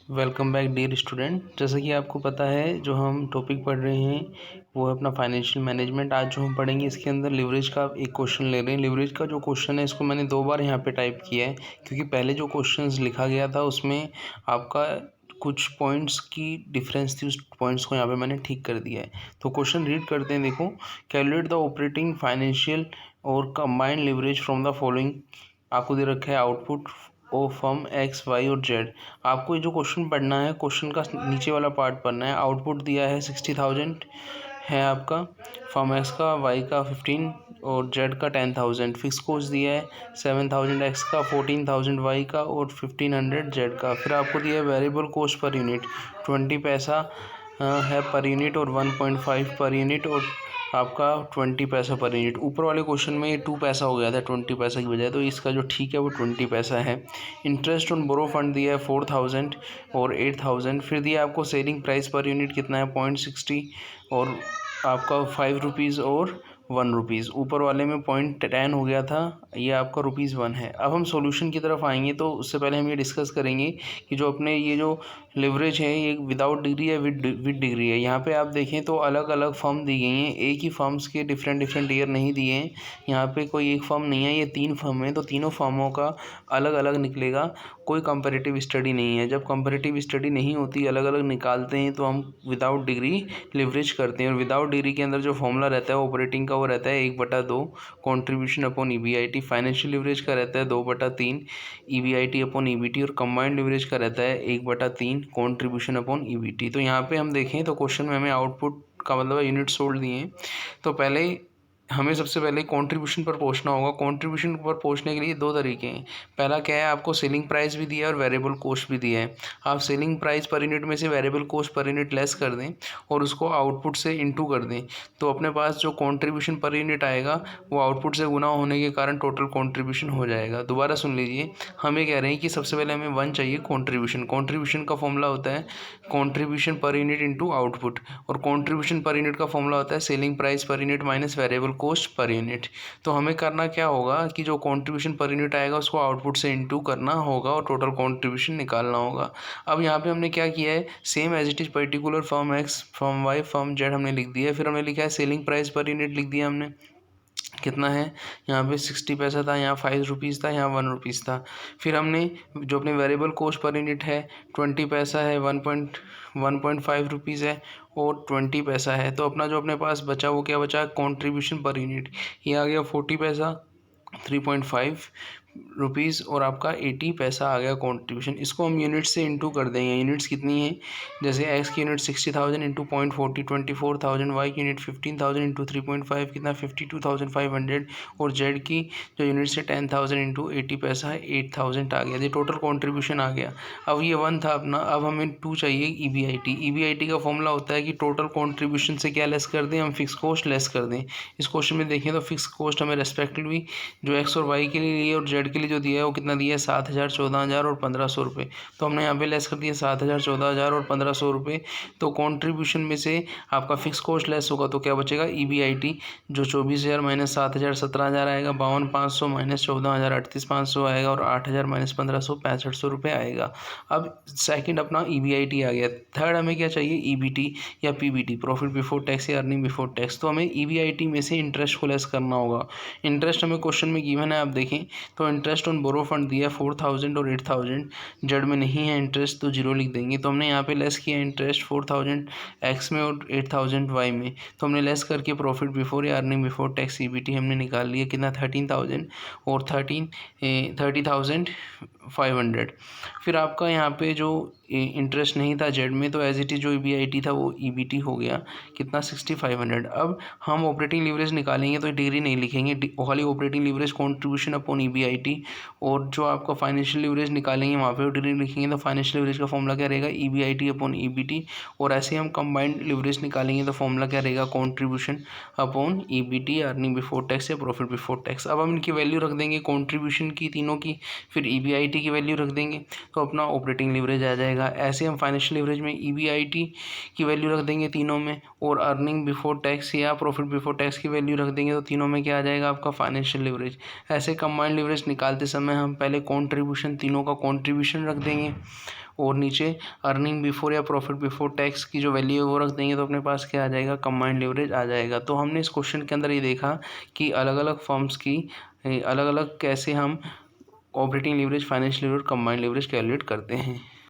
Welcome back dear student. जैसा कि आपको पता है जो हम टॉपिक पढ़ रहे हैं वो है अपना फाइनेंशियल मैनेजमेंट। आज जो हम पढ़ेंगे इसके अंदर लिवरेज का एक क्वेश्चन ले रहे हैं। लिवरेज का जो क्वेश्चन है इसको मैंने 2 बार यहाँ पे टाइप किया है क्योंकि पहले जो क्वेश्चंस लिखा गया था उसमें आपका कुछ पॉइंट्स की डिफरेंस थी, उस पॉइंट्स को यहाँ पे मैंने ठीक कर दिया है। तो क्वेश्चन रीड करते हैं। देखो, कैलकुलेट द ऑपरेटिंग फाइनेंशियल और combined leverage from the following. आपको दे रखा है आउटपुट ओ फर्म एक्स वाई और जेड। आपको ये जो क्वेश्चन पढ़ना है, क्वेश्चन का नीचे वाला पार्ट पढ़ना है। आउटपुट दिया है 60,000 है आपका, फर्म एक्स का, वाई का 15 और जेड का 10,000। फिक्स कॉस्ट दिया है 7,000 एक्स का, 14,000 वाई का और 1,500 जेड का। फिर आपको दिया है वेरिएबल कॉस्ट पर यूनिट 20 पैसा है पर यूनिट और 1.5 पर यूनिट और आपका 20 पैसा पर यूनिट। ऊपर वाले क्वेश्चन में ये 2 पैसा हो गया था 20 पैसा की बजाय, तो इसका जो ठीक है वो 20 पैसा है। इंटरेस्ट ऑन बोरो फंड दिया है 4,000 और 8,000। फिर दिया आपको सेलिंग प्राइस पर यूनिट कितना है 0.60 और आपका 5 रुपीज़ और 1 रुपीज़। ऊपर वाले में 0.10 हो गया था, ये आपका ₹1 है। अब हम सॉल्यूशन की तरफ आएंगे तो उससे पहले हम ये डिस्कस करेंगे कि जो अपने ये जो लिवरेज है ये विदाउट डिग्री है विद डिग्री है। यहाँ पे आप देखें तो अलग अलग फर्म दी गई हैं, एक ही फर्म्स के डिफरेंट ईयर नहीं दिए हैं। यहाँ पे कोई एक फर्म नहीं है, ये 3 फर्म है, तो तीनों फर्मों का अलग अलग निकलेगा। कोई कंपैरेटिव स्टडी नहीं है। जब कंपैरेटिव स्टडी नहीं होती, अलग अलग निकालते हैं, तो हम विदाउट डिग्री लिवरेज करते हैं। और विदाउट डिग्री के अंदर जो फॉर्मूला रहता है ऑपरेटिंग का वो रहता है 1/2 contribution upon EBIT. Financial leverage का रहता है 2/3 ईबीआईटी अपॉन ईबीटी। और कंबाइंड लिवरेज का रहता है 1/3 कॉन्ट्रीब्यूशन अपॉन ईबीटी। तो यहाँ पे हम देखें तो क्वेश्चन में हमें आउटपुट का मतलब यूनिट सोल्ड दिए हैं। तो पहले हमें सबसे पहले कंट्रीब्यूशन पर पहुंचना होगा। कंट्रीब्यूशन पर पहुंचने के लिए 2 तरीके हैं। पहला क्या है, आपको सेलिंग प्राइस भी दिया है और वेरिएबल कॉस्ट भी दिया है। आप सेलिंग प्राइस पर यूनिट में से variable cost per unit less कर दें और उसको आउटपुट से इनटू कर दें, तो अपने पास जो कंट्रीब्यूशन पर यूनिट आएगा वो आउटपुट से गुना होने के कारण टोटल कंट्रीब्यूशन हो जाएगा। दोबारा सुन लीजिए, हमें कह रहे हैं कि सबसे पहले हमें 1 चाहिए कंट्रीब्यूशन। कंट्रीब्यूशन का फॉर्मूला होता है contribution per unit into output, और कंट्रीब्यूशन पर यूनिट का फॉर्मूला होता है selling price per unit minus variable cost per unit. तो हमें करना क्या होगा कि जो कंट्रीब्यूशन पर यूनिट आएगा उसको आउटपुट से इनटू करना होगा और टोटल कंट्रीब्यूशन निकालना होगा। अब यहाँ पे हमने क्या किया है, same as it is particular firm X, firm Y, firm Z हमने लिख दिया है। फिर हमने लिखा है सेलिंग प्राइस पर यूनिट लिख दिया हमने, कितना है यहाँ पे 60 पैसा था, यहाँ 5 रुपीज़ था, यहाँ 1 रुपीज़ था। फिर हमने जो अपने वेरिएबल कॉस्ट पर यूनिट है 20 पैसा है, 1.5 रुपीज़ है और 20 पैसा है। तो अपना जो अपने पास बचा वो क्या बचा, कंट्रीब्यूशन पर यूनिट, ये आ गया 40 पैसा, 3.5 रुपीज़ और आपका 80 पैसा आ गया कंट्रीब्यूशन। इसको हम यूनिट से इनटू कर देंगे। यूनिट्स कितनी है, जैसे एक्स की यूनिट 60,000 इंटू 0.40 24,000, वाई की यूनिट 15,000 इंटू 3.5 कितना 52,500 और जेड की जो यूनिट से 10,000 इंटू 80 पैसा है 8,000 आ गया। ये टोटल कंट्रीब्यूशन आ गया। अब ये 1 था अपना, अब हमें 2 चाहिए ईबीआईटी। ईबीआईटी का फॉर्मूला होता है कि टोटल कंट्रीब्यूशन से क्या लेस कर दें, हम फिक्स कॉस्ट लेस कर दें। इस क्वेश्चन में देखें तो फिक्स कॉस्ट हमें रेस्पेक्टिवली जो एक्स और वाई के लिए और जेड के लिए जो दिया है वो कितना दिया है 7,000, 14,000 और 1,500 रुपये। तो हमने यहाँ पे लेस कर दिया 7,000, 14,000 और 1,500 रुपये। तो कंट्रीब्यूशन में से आपका फिक्स कॉस्ट लेस होगा तो क्या बचेगा, ईबीआईटी जो 24,000 माइनस 7,000 17,000 आएगा, 52,500 माइनस 14,000 38,500 आएगा और 8,000 माइनस 1,500 6,500 रुपये आएगा। अब सेकंड अपना ईबीआईटी आ गया। थर्ड हमें क्या चाहिए, ईबीटी या पीबीटी, प्रॉफिट बिफोर टैक्स या अर्निंग बिफोर टैक्स। तो हमें ईबीआईटी में से इंटरेस्ट को लेस करना होगा। इंटरेस्ट हमें क्वेश्चन में गिवन है, आप देखें तो इंटरेस्ट ऑन बोरो फंड दिया 4,000 और 8,000, जेड में नहीं है इंटरेस्ट तो 0 लिख देंगे। तो हमने यहाँ पे लेस किया इंटरेस्ट 4,000 एक्स में और 8,000 वाई में। तो हमने लेस करके प्रॉफिट बिफोर या अर्निंग बिफोर टैक्स ईबीटी हमने निकाल लिया, कितना 13,000 और 30,500। फिर आपका यहाँ पे जो इंटरेस्ट नहीं था जेड में, तो एज इट इज जो ईबीआईटी था वो ईबीटी हो गया, कितना 6,500। अब हम ऑपरेटिंग लीवरेज निकालेंगे तो डिग्री नहीं लिखेंगे, खाली operating leverage contribution upon EBIT. और जो आपका फाइनेंशियल लीवरेज निकालेंगे वहाँ पे डिग्री लिखेंगे, तो फाइनेंशियल लीवरेज का फॉर्मूला क्या रहेगा, ईबीआईटी अपॉन ईबीटी। और ऐसे हम कंबाइंड लीवरेज निकालेंगे तो फॉर्मूला क्या रहेगा, contribution upon EBT, earning before tax या प्रॉफिट बिफोर टैक्स। अब हम इनकी वैल्यू रख देंगे कंट्रीब्यूशन की तीनों की, फिर ईबीआईटी की वैल्यू रख देंगे तो अपना ऑपरेटिंग लीवरेज आ जाएगा। ऐसे हम फाइनेंशियल लीवरेज में ईबीआईटी की वैल्यू रख देंगे तीनों में, और अर्निंग बिफोर टैक्स या प्रॉफिट बिफोर टैक्स की वैल्यू रख देंगे तो तीनों में क्या आ जाएगा, आपका फाइनेंशियल लीवरेज। ऐसे कंबाइंड लीवरेज निकालते समय हम पहले कंट्रीब्यूशन, तीनों का कंट्रीब्यूशन रख देंगे और नीचे अर्निंग बिफोर या प्रॉफिट बिफोर टैक्स की जो वैल्यू है वो रख देंगे तो अपने पास क्या आ जाएगा, कंबाइंड लीवरेज आ जाएगा। तो हमने इस क्वेश्चन के अंदर ये देखा कि अलग अलग फर्म्स की अलग अलग कैसे हम operating leverage, financial leverage, combined leverage calculate करते हैं।